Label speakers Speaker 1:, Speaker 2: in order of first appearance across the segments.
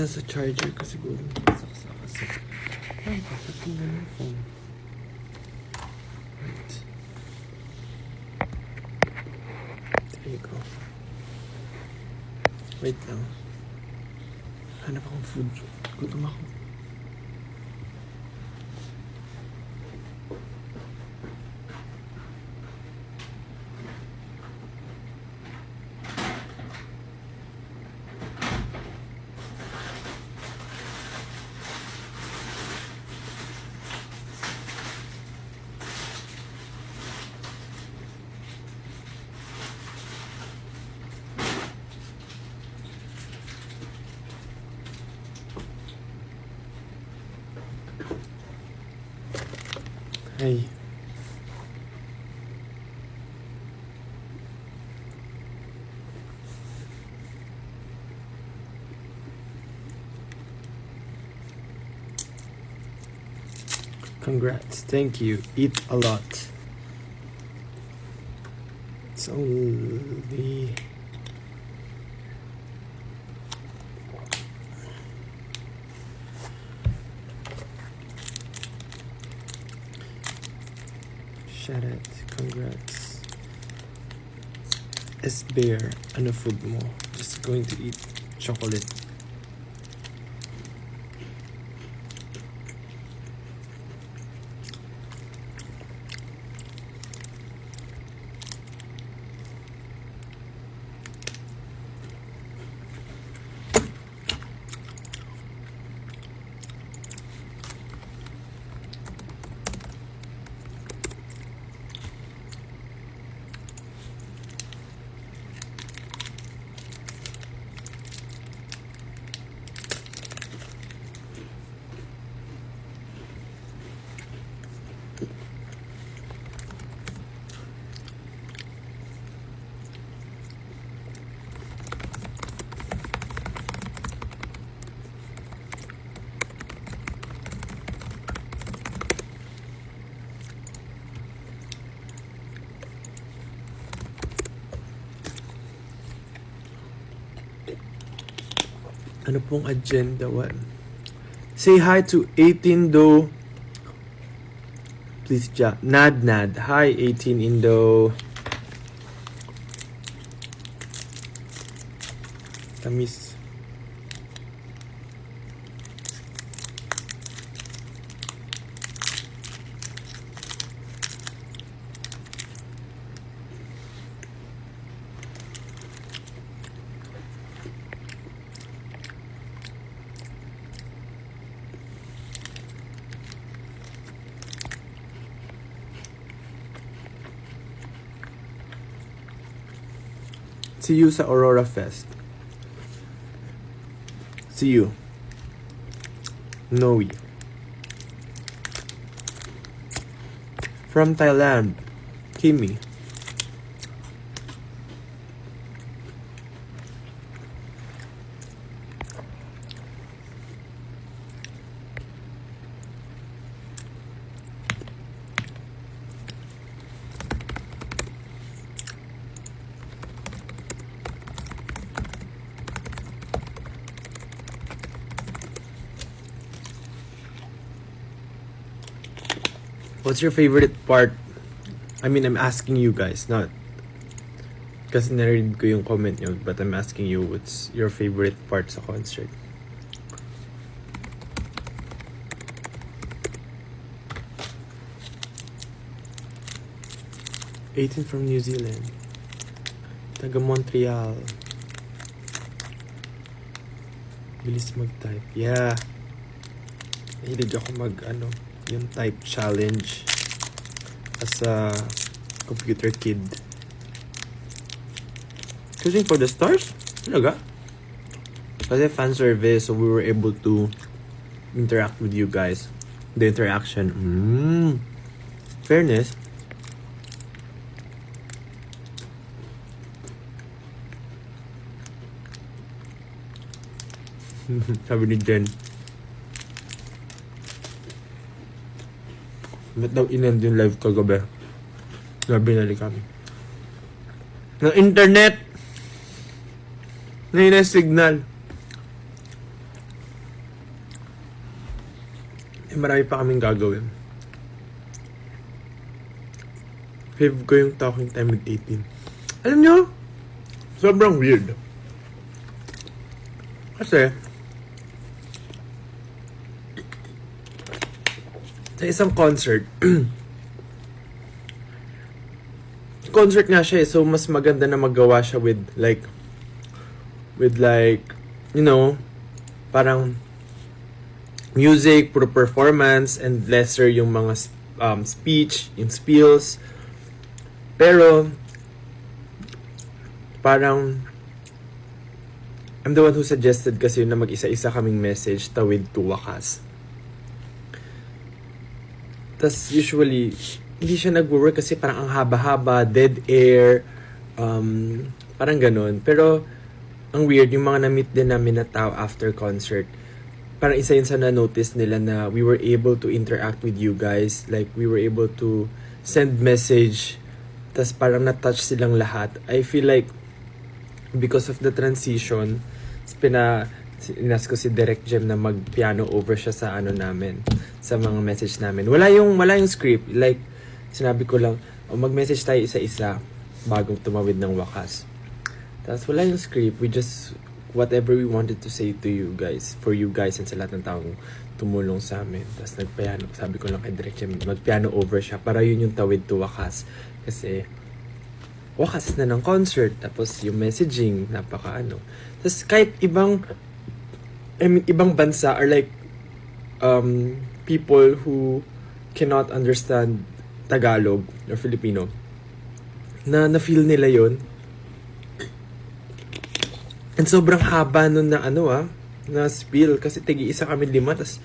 Speaker 1: Sa charger ko siguro. Saksa. Ay, bakit yung phone? Right. There you go. Wait lang. Hanap akong food. Gutom ako. Hey. Congrats. Thank you. Eat a lot. It's only... Shout out. Congrats. S-Bear. Ano food mo? Just going to eat chocolate. Ano pong agenda 1? Say hi to 18 Indo. Please, Nad. Hi, 18 Indo. Tamis. See you sa Aurora Fest. See you. Noe. From Thailand. Kimi. What's your favorite part? I mean, I'm asking you guys, not kasi na-read ko yung comment nyo, but I'm asking you, what's your favorite part sa concert? "18 from New Zealand. Taga Montreal. Bilis mag-type. Yeah. Nahilig ako yung type challenge as a computer kid. Searching for the stars? Talaga? Kasi fan service, so we were able to interact with you guys. The interaction. Fairness. Sabi ni Jen. Ba't daw inend yung live kagabi? Binali kami. Ng internet! Ngayon na signal. Marami pa kaming gagawin. Fave ko yung talking time with 18. Alam nyo? Sobrang weird. Kasi, sa isang concert, concert nga siya so mas maganda na magawa siya with like, you know, parang music, puro performance, and lesser yung mga speech, yung spills. Pero, parang, I'm the one who suggested kasi na mag-isa-isa kaming message tawid to wakas. Tas usually, hindi siya nag-work kasi parang ang haba-haba, dead air, parang ganun. Pero, ang weird, yung mga na-meet din namin na tao after concert, parang isa yun sa na-notice nila na we were able to interact with you guys. Like, we were able to send message, tas parang na-touch silang lahat. I feel like, because of the transition, inas ko si Direct Gem na mag-piano over siya sa ano namin, sa mga message namin. Wala yung script. Like, sinabi ko lang, mag-message tayo isa-isa bagong tumawid ng wakas. Tapos wala yung script. We just, whatever we wanted to say to you guys, for you guys and sa lahat ng taong tumulong sa amin. Tapos nagpiano. Sabi ko lang kay Direct Gem, mag-piano over siya para yun yung tawid to wakas. Kasi, wakas na ng concert. Tapos yung messaging, napaka-ano. Tapos kahit ibang bansa are like people who cannot understand Tagalog or Filipino na-feel nila yon. And sobrang haba nun na na spiel kasi tigi-isa kami 5 tas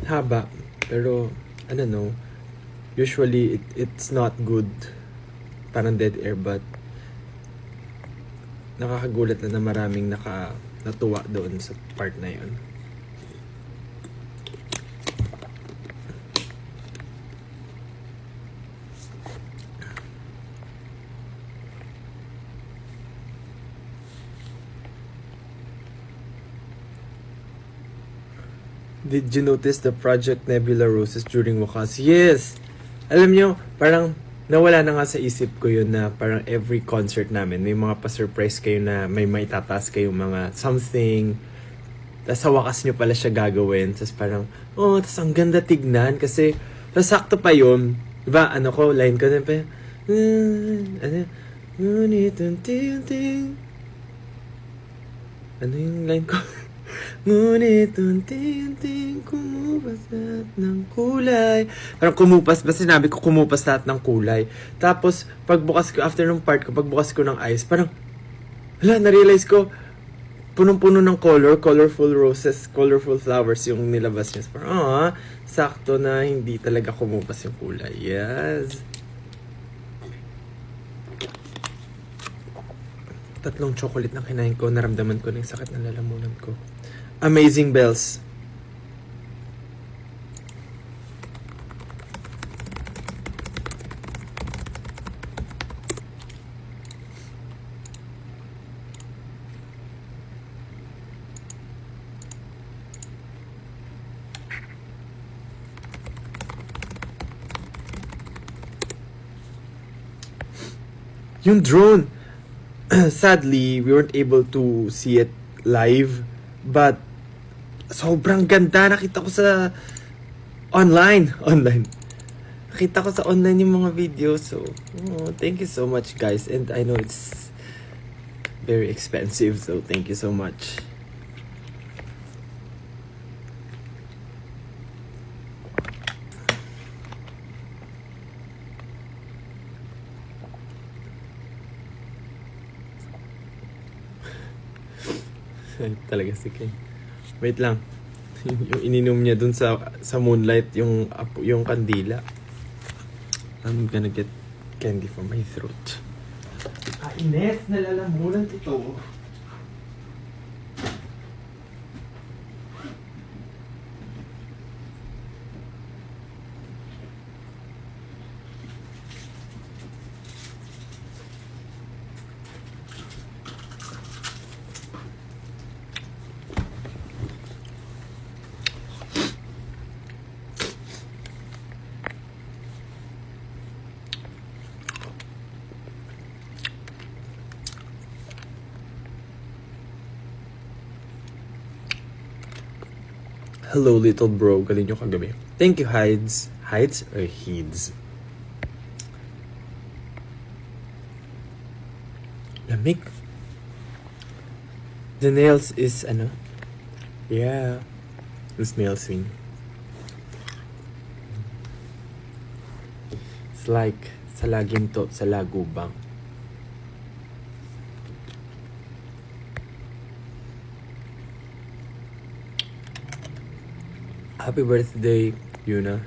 Speaker 1: haba. Pero I don't know, usually it's not good, parang dead air, but nakakagulat na maraming natuwa doon sa part na yun. Did you notice the Project Nebula Roses during wakas? Yes! Alam nyo, parang nawala na nga sa isip ko yun na parang every concert namin, may mga pa-surprise kayo na may maitataas kayong mga something. Tapos sa wakas nyo pala siya gagawin. Tapos parang, tapos ang ganda tignan kasi, tapos sakto pa yun. Diba, line ko na pa, ano yung line ko? Ngunit unti-unting kumupas lahat ng kulay. Parang kumupas, basta sinabi ko kumupas lahat ng kulay. Tapos, pagbukas ko, after ng part ko, pagbukas ko ng eyes, parang, na-realize ko, punong-puno ng colorful roses, colorful flowers yung nilabas niya. Parang, sakto na hindi talaga kumupas yung kulay. Yes! 3 chocolate na kinain ko, naramdaman ko ng sakit na lalamunan ko. Amazing Bells. Yung drone, sadly, we weren't able to see it live, but sobrang ganda. Nakita ko sa online. Nakita ko sa online yung mga videos. So, thank you so much, guys. And I know it's very expensive, so thank you so much. Talaga si Ken. Wait lang. Yung ininom niya dun sa moonlight, yung kandila. I'm gonna get candy from my throat. Ines, nalalamunan ito. Hello, little bro. Galing nyo kagabi. Thank you, Hides. Hides or Heeds? Lamig. The nails is, ano? Yeah. This nail scene. It's like, sa laginto, sa lagubang. Happy birthday, Yuna.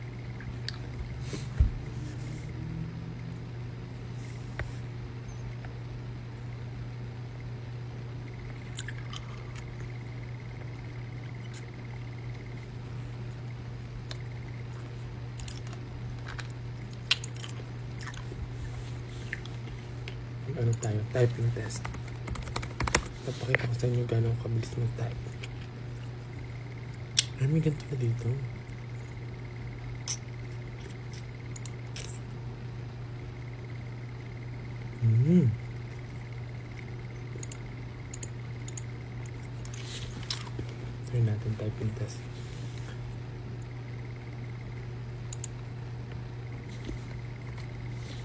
Speaker 1: Ano tayo? Typing test. Papakita ko sa inyo gano'ng kabilis mag-type. Ay, may ganito na dito. Try natin typing test.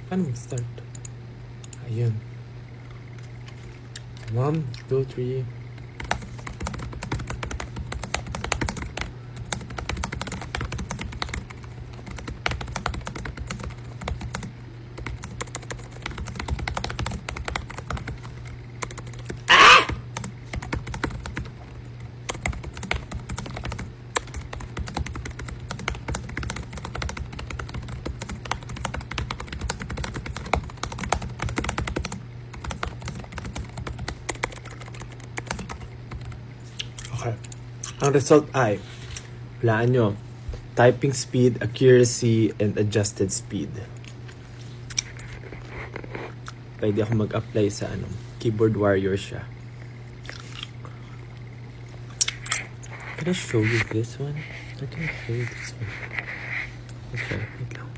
Speaker 1: Paano mag-start? Ayun. 1, 2, 3. Okay. Ang result ay, hulaan nyo, typing speed, accuracy, and adjusted speed. Pwede ako mag-apply sa keyboard warrior siya. Can I show you this one? I can show you this one. Okay, wait lang.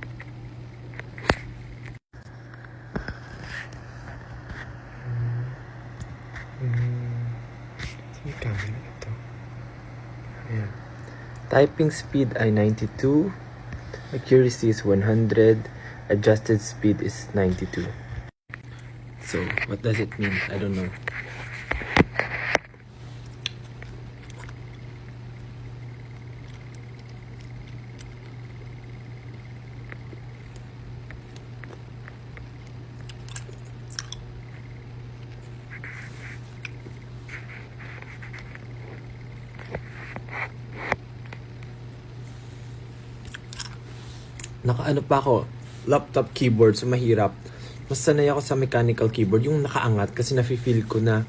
Speaker 1: May camera ito. Ayan. Typing speed ay 92. Accuracy is 100. Adjusted speed is 92. So, what does it mean? I don't know. Nakaano pa ako, laptop keyboard, so mahirap. Mas sanay ako sa mechanical keyboard, yung nakaangat kasi nafe-feel ko na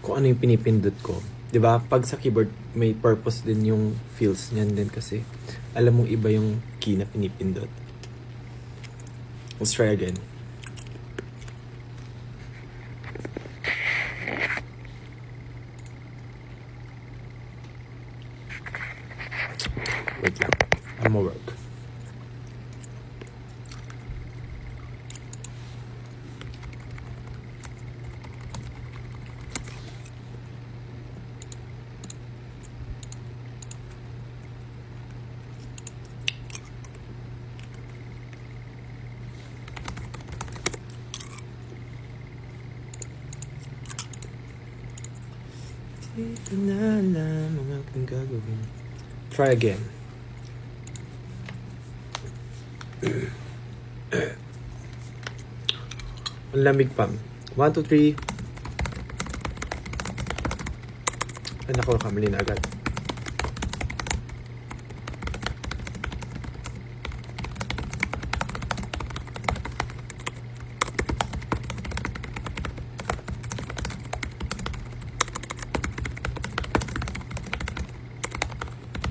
Speaker 1: kung ano yung pinipindot ko. 'Di ba? Pag sa keyboard, may purpose din yung feels niyan din kasi alam mong iba yung key na pinipindot. Let's try again. Wait lang. I'm gonna work. Ito na lang ang aking gagawin. Try again. Ang lamig pa. 1, 2, 3. Ay, naku, nakamali na agad.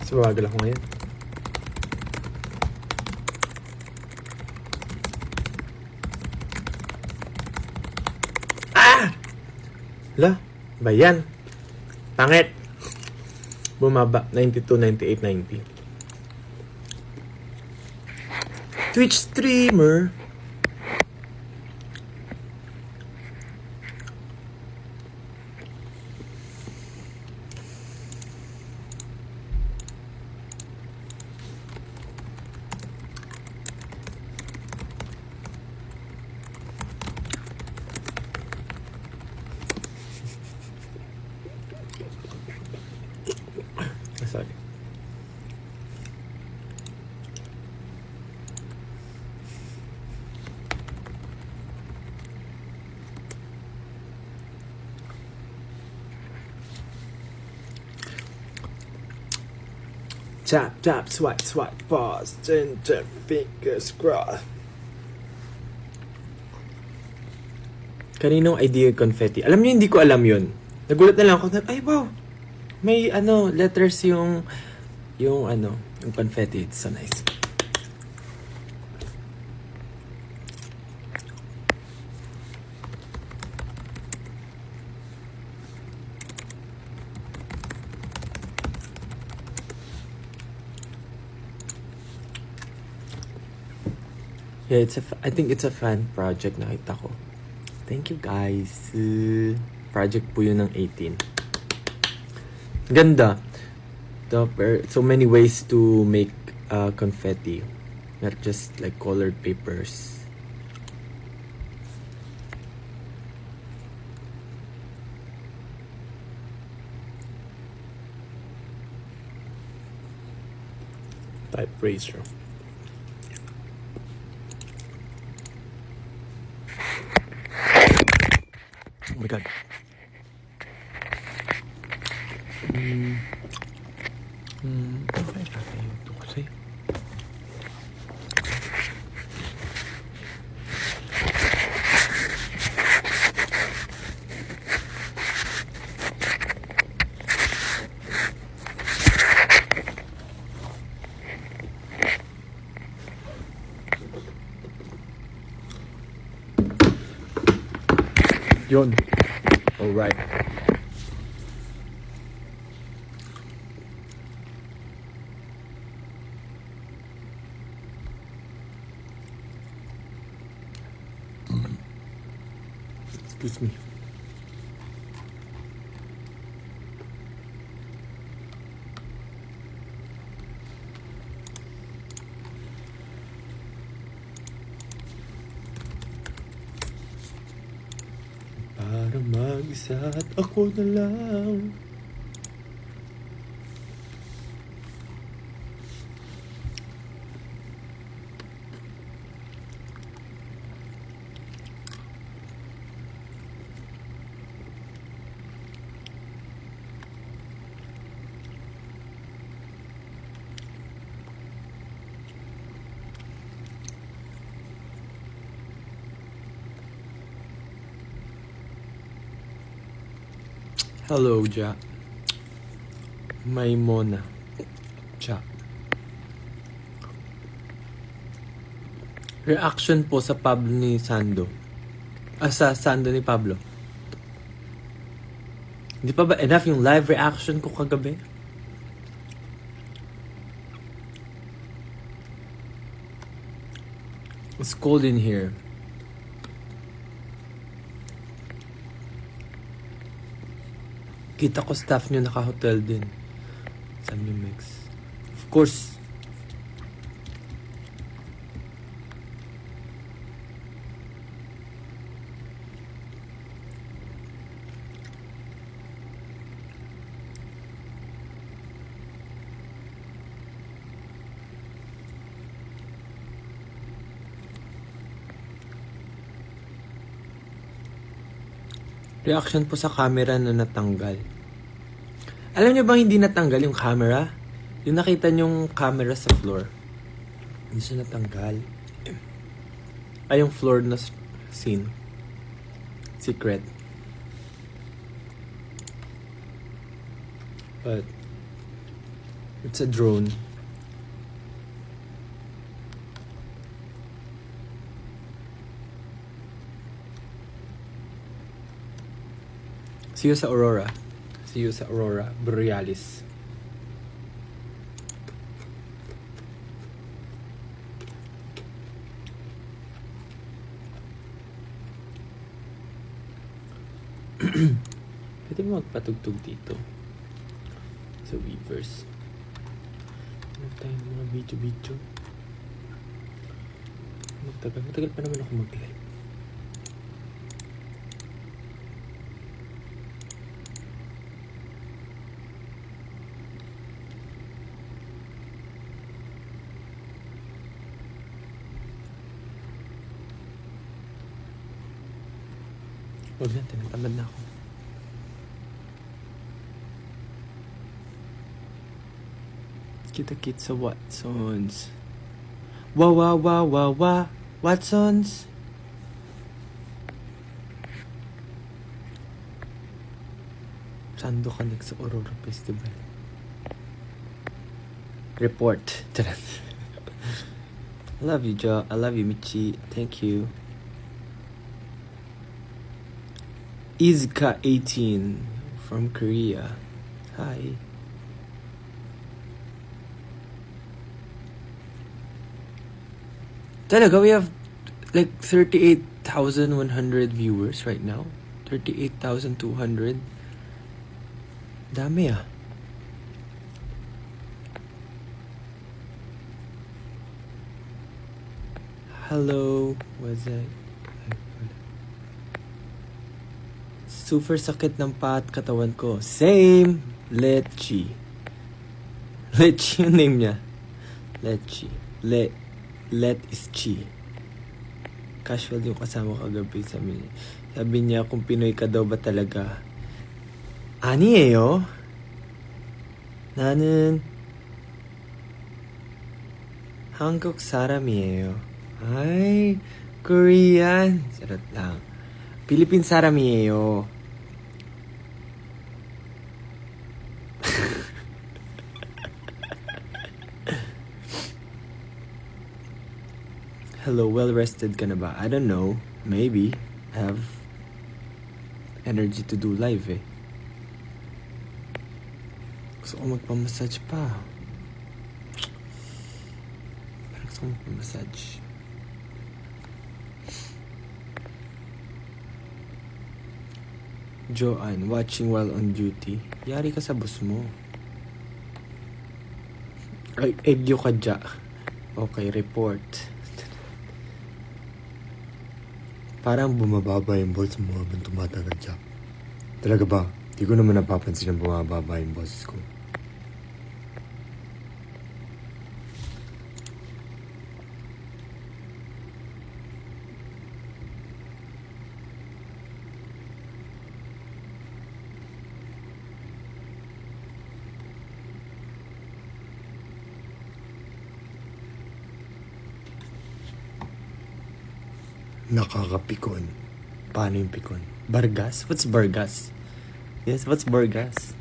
Speaker 1: So, babagal ako ngayon. La, ba yan? Pangit. Bumaba, 92, 98, 90. Twitch streamer. Tap, tap, swipe, swipe, pause, turn, turn, fingers crossed. Kaninong idea yung confetti? Alam niyo, hindi ko alam yun. Nagulat na lang ako. Ay, wow! May, letters yung confetti. It's so nice. Yeah, I think it's a fan project nakita ko. Thank you guys. Project po yun ng 18. Ganda. So many ways to make confetti. Not just like colored papers. Type razor. Oh my god. Okay, tatay ito kasi. Yun. Alright. Excuse me. Parang mag-isa at ako na lang. Hello, Ja. Maimona. Ja. Reaction po sa Pablo ni Sando. Sa Sando ni Pablo. Hindi pa ba enough yung live reaction ko kagabi? It's cold in here. Kita ko staff nyo naka-hotel din. San Mix. Of course. Reaction po sa camera na natanggal. Alam niyo bang hindi natanggal yung camera? Yung nakita niyong camera sa floor. Hindi siya natanggal. Ay, yung floor na scene. Secret. But, it's a drone. See you sa Aurora. See you sa Aurora Borealis. Pwede mo magpatugtog dito. Sa Weavers. Ano tayong mga video-video? Matagal pa naman ako mag-live. Huwag na, tinatamad na ako. Kita-kit sa Watsons. Wa, Watsons. Sando Connect sa Aurora Festival. Report. Charot. I love you, Jo. I love you, Michi. Thank you. Izka 18 from Korea. Hi. Talaga, we have like 38,100 viewers right now. 38,200. Dami ah. Hello. What's that? Super sakit ng pat katawan ko. Same. Lechi. Lechi yung name niya. Lechi. Let is chi. Casual yung kasama kagabi sa amin. Sabi niya kung Pinoy ka daw ba talaga. 아니에요. 나는 한국 사람이에요. Ay, Korean. Sarap lang. Philippine 사람이에요. Hello, well-rested ka na ba? I don't know. Maybe. I have energy to do live eh. Gusto ko magpamassage pa. Parang gusto ko magpamassage. Joanne, watching while on duty. Yari ka sa boss mo. Ay, egyo ka dya. Okay, report. Parang bumababa yung boss mo habang tumatagal dya. Talaga ba? Di ko naman napapansin na bumababa yung boss ko. Nakakapikon. Paano yung pikon? Bargas? What's Bargas? Yes, what's Bargas?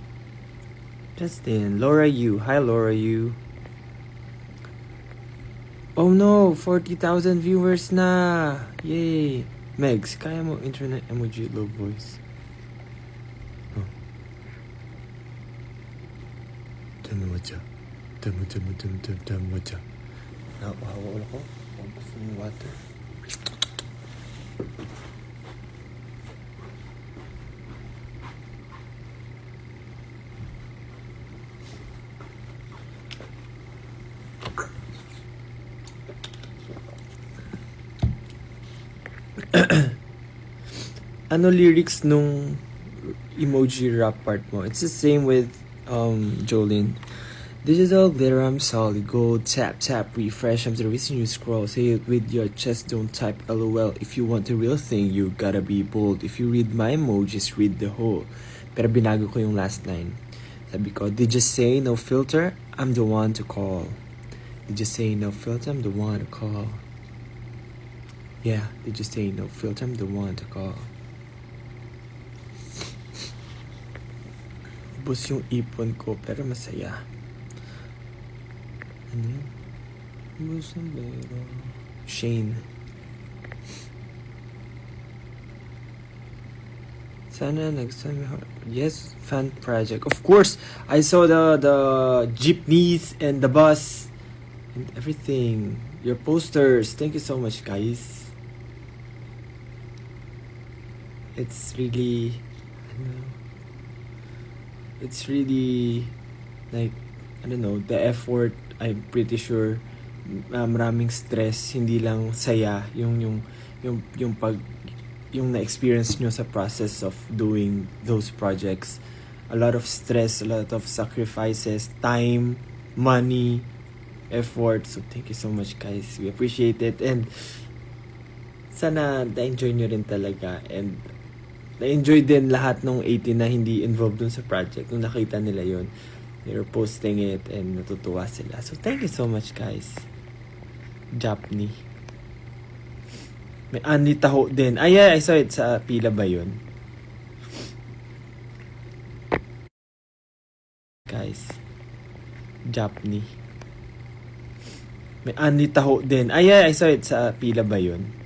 Speaker 1: Justin, Laura Yu. Hi, Laura Yu. Oh no, 40,000 viewers na. Yay. Megs, kaya mo internet emoji low voice. Oh. Tamawacha. Tamawacha. Nakapahawal ako. Gusto ng water. Ano lyrics nung emoji rap part mo? It's the same with Jolene. Digital glitter, I'm solid gold. Tap, tap, refresh. I'm the reason you scroll. Say it with your chest, don't type LOL. If you want the real thing, you gotta be bold. If you read my emojis, read the whole. Pero binago ko yung last line. Sabi ko, did you say no filter? I'm the one to call. Did you say no filter? I'm the one to call. Yeah, did you say no filter? I'm the one to call. Ubus yung ipon ko, pero masaya. Ano yun? Ubus ang bero. Shane. Sana nagsami. Yes, fan project. Of course, I saw the jeepneys and the bus and everything. Your posters. Thank you so much, guys. It's really, it's really like, I don't know, the effort. I'm pretty sure maraming stress, hindi lang saya yung na-experience nyo sa process of doing those projects. A lot of stress, a lot of sacrifices, time, money, effort. So thank you so much, guys. We appreciate it, and sana na-enjoy nyo rin talaga, and na-enjoy din lahat ng 18 na hindi involved dun sa project nung nakita nila yon. They were posting it and natutuwa sila. So, thank you so much, guys. Japni. May Anli Taho din. Ay, I saw it sa pila ba yun? Guys. Japni. May Anli Taho din. Ay, I saw it sa pila ba yun?